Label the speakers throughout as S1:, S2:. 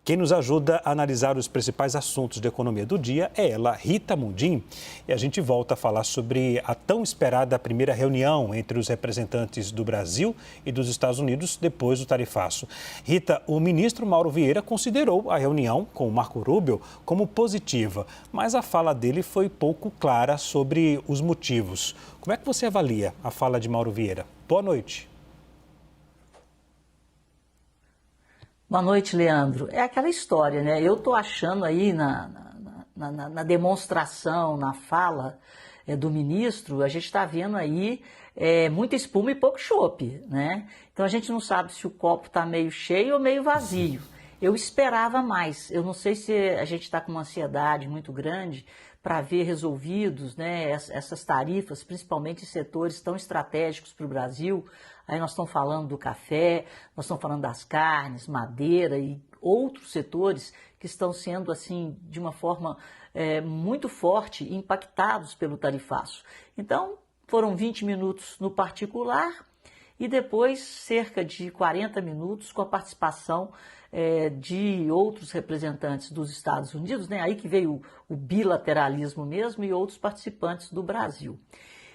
S1: Quem nos ajuda a analisar os principais assuntos de economia do dia é ela, Rita Mundim. E a gente volta a falar sobre a tão esperada primeira reunião entre os representantes do Brasil e dos Estados Unidos depois do tarifaço. Rita, o ministro Mauro Vieira considerou a reunião com o Marco Rubio como positiva, mas a fala dele foi pouco clara sobre os motivos. Como é que você avalia a fala de Mauro Vieira? Boa noite.
S2: Boa noite, Leandro. É aquela história, né? Eu estou achando aí na demonstração, na fala do ministro, a gente está vendo aí muita espuma e pouco chope, né? Então a gente não sabe se o copo está meio cheio ou meio vazio. Eu esperava mais. Eu não sei se a gente está com uma ansiedade muito grande para ver resolvidos, né, essas tarifas, principalmente em setores tão estratégicos para o Brasil. Aí nós estamos falando do café, nós estamos falando das carnes, madeira e outros setores que estão sendo, assim, de uma forma muito forte, impactados pelo tarifaço. Então, foram 20 minutos no particular e depois cerca de 40 minutos com a participação de outros representantes dos Estados Unidos, né? Aí que veio o bilateralismo mesmo e outros participantes do Brasil.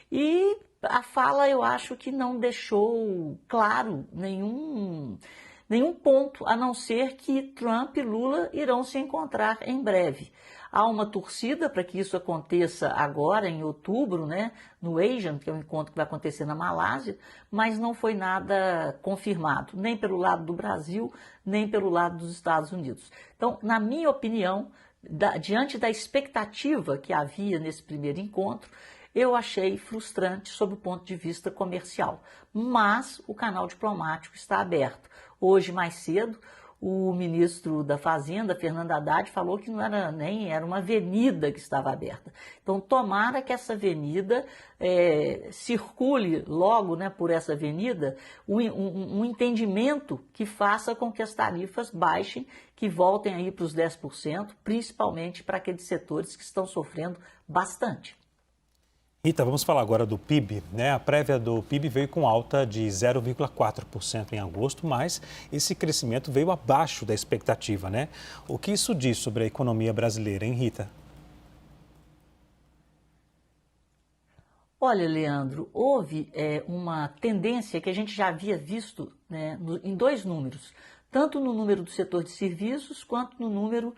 S2: E a fala eu acho que não deixou claro nenhum ponto, a não ser que Trump e Lula irão se encontrar em breve. Há uma torcida para que isso aconteça agora, em outubro, né, no ASEAN, que é um encontro que vai acontecer na Malásia, mas não foi nada confirmado, nem pelo lado do Brasil, nem pelo lado dos Estados Unidos. Então, na minha opinião, diante da expectativa que havia nesse primeiro encontro, eu achei frustrante sob o ponto de vista comercial. Mas o canal diplomático está aberto. Hoje, mais cedo, o ministro da Fazenda, Fernando Haddad, falou que não era era uma avenida que estava aberta. Então, tomara que essa avenida circule logo, né, por essa avenida um entendimento que faça com que as tarifas baixem, que voltem aí para os 10%, principalmente para aqueles setores que estão sofrendo bastante.
S1: Rita, vamos falar agora do PIB, né? A prévia do PIB veio com alta de 0,4% em agosto, mas esse crescimento veio abaixo da expectativa, né? O que isso diz sobre a economia brasileira, hein, Rita?
S2: Olha, Leandro, houve uma tendência que a gente já havia visto, né, em dois números, tanto no número do setor de serviços quanto no número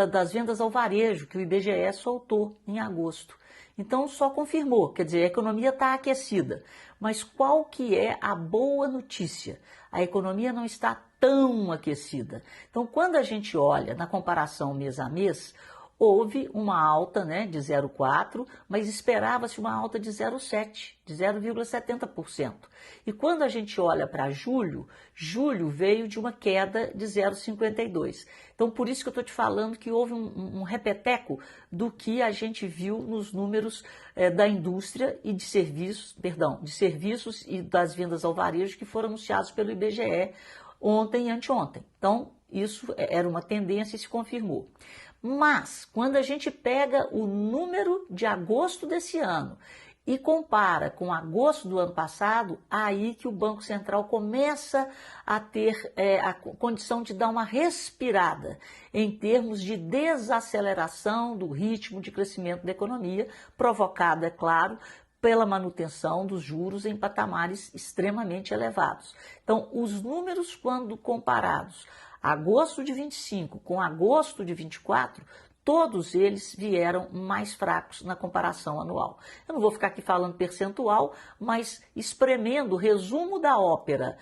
S2: das vendas ao varejo, que o IBGE soltou em agosto. Então, só confirmou, quer dizer, a economia está aquecida. Mas qual que é a boa notícia? A economia não está tão aquecida. Então, quando a gente olha na comparação mês a mês, houve uma alta, né, de 0,4%, mas esperava-se uma alta de 0,7%, de 0,70%. E quando a gente olha para julho, julho veio de uma queda de 0,52%. Então, por isso que eu estou te falando que houve um repeteco do que a gente viu nos números da indústria e de serviços, de serviços e das vendas ao varejo que foram anunciados pelo IBGE ontem e anteontem. Então, isso era uma tendência e se confirmou. Mas, quando a gente pega o número de agosto desse ano e compara com agosto do ano passado, aí que o Banco Central começa a ter a condição de dar uma respirada em termos de desaceleração do ritmo de crescimento da economia, provocada, é claro, pela manutenção dos juros em patamares extremamente elevados. Então, os números, quando comparados agosto de 25 com agosto de 24, todos eles vieram mais fracos na comparação anual. Eu não vou ficar aqui falando percentual, mas espremendo o resumo da ópera.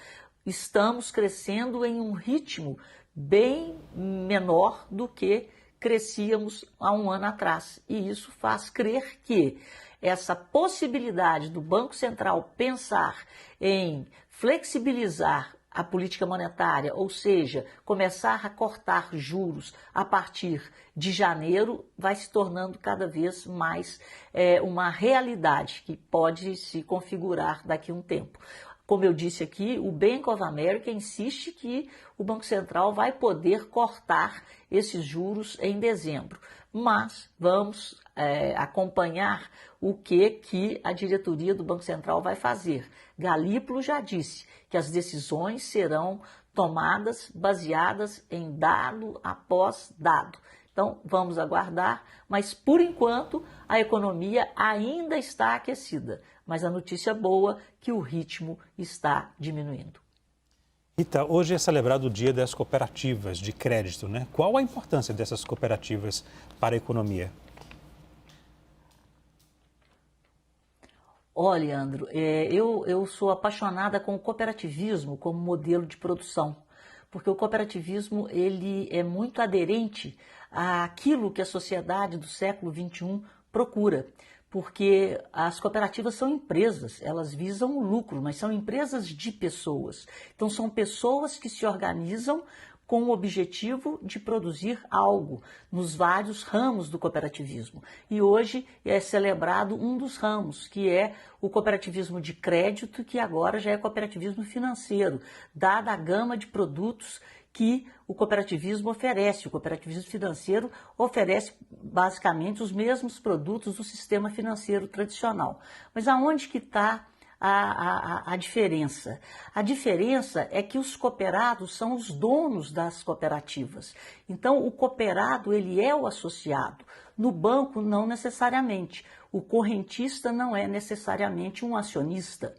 S2: Estamos crescendo em um ritmo bem menor do que crescíamos há um ano atrás. E isso faz crer que essa possibilidade do Banco Central pensar em flexibilizar a política monetária, ou seja, começar a cortar juros a partir de janeiro, vai se tornando cada vez mais uma realidade que pode se configurar daqui a um tempo. Como eu disse aqui, o Bank of America insiste que o Banco Central vai poder cortar esses juros em dezembro. Mas vamos acompanhar o que a diretoria do Banco Central vai fazer. Galípolo já disse que as decisões serão tomadas baseadas em dado após dado. Então, vamos aguardar, mas por enquanto a economia ainda está aquecida. Mas a notícia boa é que o ritmo está diminuindo.
S1: Rita, hoje é celebrado o Dia das Cooperativas de Crédito, né? Qual a importância dessas cooperativas para a economia?
S2: Olha, Leandro, eu sou apaixonada com o cooperativismo como modelo de produção, porque o cooperativismo ele é muito aderente àquilo que a sociedade do século XXI procura, porque as cooperativas são empresas, elas visam o lucro, mas são empresas de pessoas. Então, são pessoas que se organizam com o objetivo de produzir algo nos vários ramos do cooperativismo. E hoje é celebrado um dos ramos, que é o cooperativismo de crédito, que agora já é cooperativismo financeiro, dada a gama de produtos que o cooperativismo oferece. O cooperativismo financeiro oferece basicamente os mesmos produtos do sistema financeiro tradicional. Mas aonde que está a diferença? A diferença é que os cooperados são os donos das cooperativas. Então, o cooperado, ele é o associado. No banco, não necessariamente. O correntista não é necessariamente um acionista.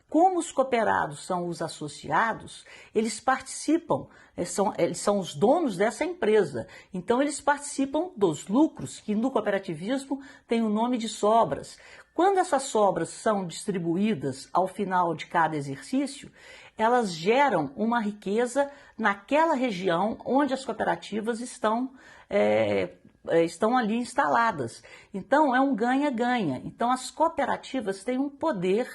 S2: Como os cooperados são os associados, eles participam, eles são os donos dessa empresa. Então, eles participam dos lucros, que no cooperativismo tem o nome de sobras. Quando essas sobras são distribuídas ao final de cada exercício, elas geram uma riqueza naquela região onde as cooperativas estão ali instaladas. Então, é um ganha-ganha. Então, as cooperativas têm um poder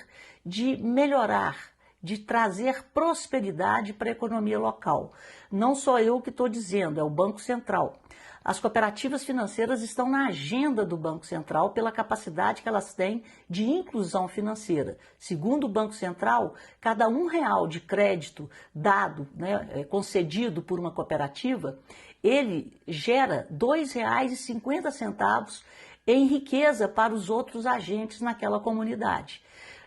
S2: de melhorar, de trazer prosperidade para a economia local. Não sou eu que estou dizendo, é o Banco Central. As cooperativas financeiras estão na agenda do Banco Central pela capacidade que elas têm de inclusão financeira. Segundo o Banco Central, cada R$1 de crédito dado, concedido por uma cooperativa, ele gera R$ 2,50 em riqueza para os outros agentes naquela comunidade.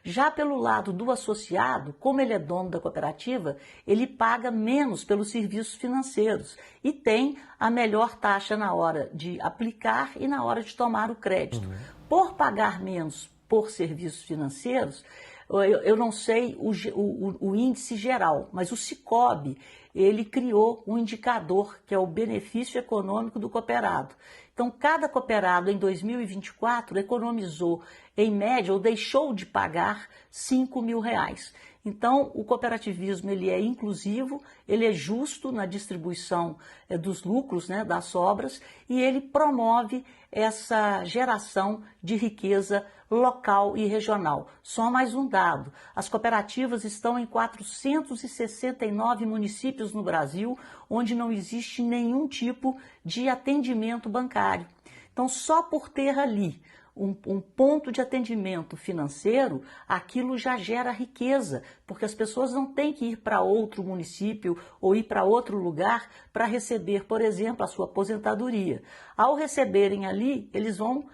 S2: Já pelo lado do associado, como ele é dono da cooperativa, ele paga menos pelos serviços financeiros e tem a melhor taxa na hora de aplicar e na hora de tomar o crédito. Por pagar menos por serviços financeiros, eu não sei o índice geral, mas o Sicob, ele criou um indicador que é o benefício econômico do cooperado. Então, cada cooperado em 2024 economizou, em média, ou deixou de pagar R$5.000. Então, o cooperativismo ele é inclusivo, ele é justo na distribuição dos lucros, das sobras, e ele promove essa geração de riqueza local e regional. Só mais um dado, as cooperativas estão em 469 municípios no Brasil, onde não existe nenhum tipo de atendimento bancário. Então, só por ter ali um ponto de atendimento financeiro, aquilo já gera riqueza, porque as pessoas não têm que ir para outro município ou ir para outro lugar para receber, por exemplo, a sua aposentadoria. Ao receberem ali, eles vão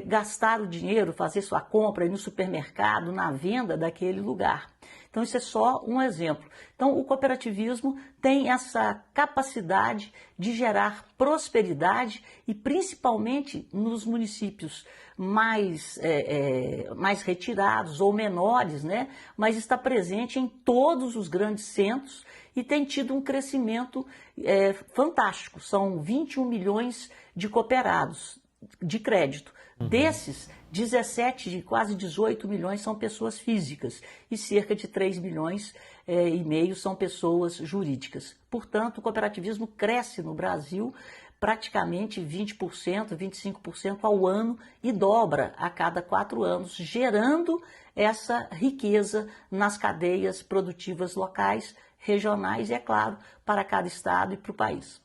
S2: gastar o dinheiro, fazer sua compra no supermercado, na venda daquele lugar. Então, isso é só um exemplo. Então, o cooperativismo tem essa capacidade de gerar prosperidade e, principalmente, nos municípios mais retirados ou menores, mas está presente em todos os grandes centros e tem tido um crescimento fantástico. São 21 milhões de cooperados de crédito. Desses, 17, quase 18 milhões são pessoas físicas e cerca de 3 milhões e meio são pessoas jurídicas. Portanto, o cooperativismo cresce no Brasil praticamente 20%, 25% ao ano e dobra a cada 4 anos, gerando essa riqueza nas cadeias produtivas locais, regionais e, é claro, para cada estado e para o país.